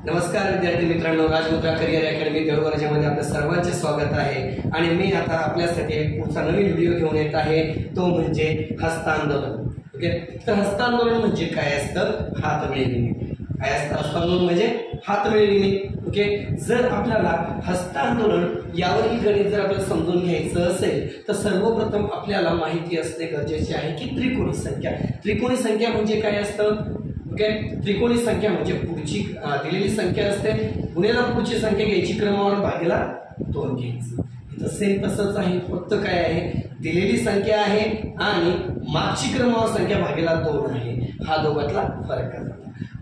नमस्कार विद्यार्थी मित्रांनो, राजमुद्रा करिअर अकॅडमी देवळवाड्यामध्ये आपल्या सर्वांचे स्वागत आहे। आणि मी आता आपल्यासाठी एक पुढचा नवीन व्हिडिओ घेऊन येत आहे, तो म्हणजे हस्तांदोलन। ओके, तर हस्तांदोलन म्हणजे काय असतं? हात मिळविणे। काय असतं हस्तांदोलन? म्हणजे हात मिळविणे। ओके, जर आपल्याला हस्तांदोलन यावरील गणित जर आपल्याला समजून घ्यायचं असेल तर सर्वप्रथम आपल्याला माहिती असणे गरजेचे आहे की त्रिकोणी संख्या। त्रिकोणी संख्या म्हणजे काय असतं? ओके, त्रिकोणी संख्या म्हणजे पुढची दिलेली संख्या असते, गुणिले पुढची संख्या घ्यायची, क्रमवार भागीला 2 घ्यायचं। इथं सेम तसंच आहे, फक्त काय आहे, दिलेली संख्या आहे आणि मागची क्रमवार संख्या भागीला 2 आहे, हा दोघातला फरक आहे।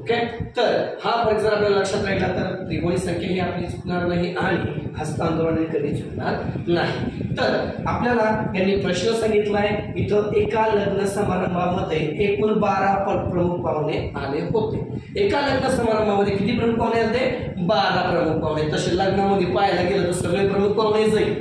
ओके, तर हा फरक जर आपल्याला लक्षात राहिला तर त्रिकोणी संख्या ही आपली चुकणार नाही आणि हस्तांदोलन कधी चुकणार नाही। तर आपल्याला यांनी प्रश्न सांगितलाय, इथं एका लग्न समारंभामध्ये एकूण 12 प्रमुख पाहुणे आले होते। एका लग्न समारंभामध्ये किती प्रमुख पाहुणे आले? 12 प्रमुख पाहुणे। तसे लग्नामध्ये पाहायला गेलं तर सगळे प्रमुख पाहुणे जाईल,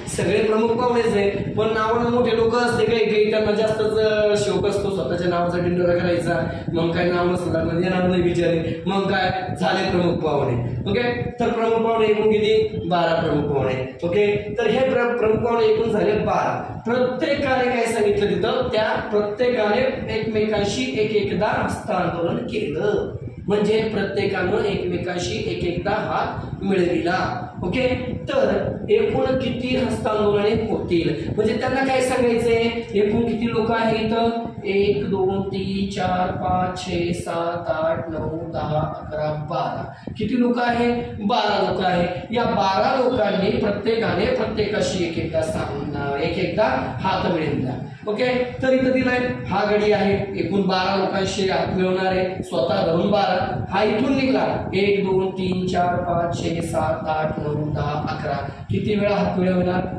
सगळे प्रमुख पाहुणेच आहे, पण नावानं मोठे लोक असते काही त्यांना जास्तच शौक असतो स्वतःच्या नावाचा डिंडोरा करायचा, मग काय नाव नसलं येणार नाही बिचारे, मग काय झाले प्रमुख पाहुणे। ओके, तर प्रमुख पाहुणे एकूण किती? 12 प्रमुख पाहुणे। ओके, तर हे प्रमुख पाहुणे एकूण झाले 12। प्रत्येकाने काय सांगितलं तिथं? त्या प्रत्येकाने एकमेकांशी एकदा हस्तांदोलन केलं, म्हणजे प्रत्येकानं एकमेकांशी एकदा हात मिळविला। ओके, तर एकूण किती हस्तांदोलने होतील? म्हणजे त्यांना काय सांगायचंय, एकूण किती लोक आहेत इथं? 1 2 3 4 5 6 7 8 9 10 11 12 किती लोक आहे? 12 लोक आहे। या 12 लोकांनी प्रत्येकाने प्रत्येकाशी एकदा हात मिळवला। ओके, तर इथं दिलाय हा गडी आहे, एकूण 12 लोकांशी हात मिळवणार आहे, स्वतः धरून 12, हा इथून निघला 1 2 3 4 5 6 7 8 9 10 11 किती वेळा हात मिळवणार?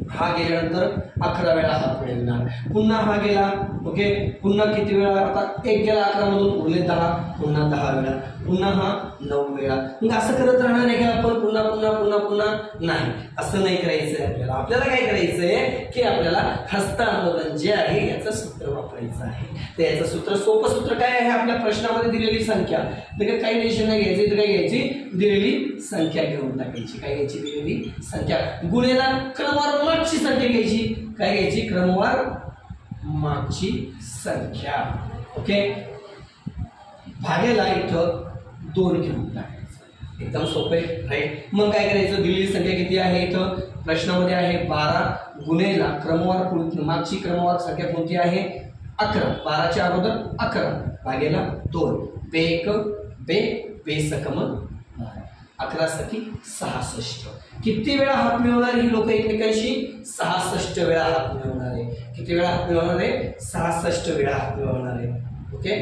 हा गेल्यानंतर 11 वेळा हात मिळवणार। पुन्हा हा गेला, ओके, पुन्हा किती वेळा? आता एक गेला 11 मधून उरले 10, पुन्हा 10 वेळा, पुन्हा हा 9 वेळा। मग असं करत राहणार आहे का आपण? पुन्हा पुन्हा पुन्हा पुन्हा नाही, असं नाही करायचंय आपल्याला। आपल्याला काय करायचंय की आपल्याला हस्तांदोलन जे आहे याचं सूत्र वापरायचं आहे। तर याचं सूत्र, सोपं सूत्र काय आहे? आपल्या प्रश्नामध्ये दिलेली संख्या, तर काही टेन्शन नाही घ्यायची, तर काय घ्यायची? दिलेली संख्या घेऊन टाकायची। काय घ्यायची? दिलेली संख्या गुणिले क्रमवार मागची संख्या घ्यायची। काय घ्यायची? क्रमवार मागची संख्या। ओके, भागेला इथं 2 घेऊन टाकायचं, एकदम सोपे, राईट। मग काय करायचं? दिलेली संख्या किती आहे? इथं प्रश्नामध्ये आहे 12, गुणेला क्रमवार मागची क्रमवार संख्या कोणती आहे? 11, 12च्या अगोदर 11, भागेला 2, बे 11 सती 66। किती वेळा हात मिळवणार ही लोक एकमेकांशी? 66 वेळा हात मिळवणार आहे। किती वेळा हात मिळवणार आहे? 66 वेळा हात मिळवणार आहे। ओके,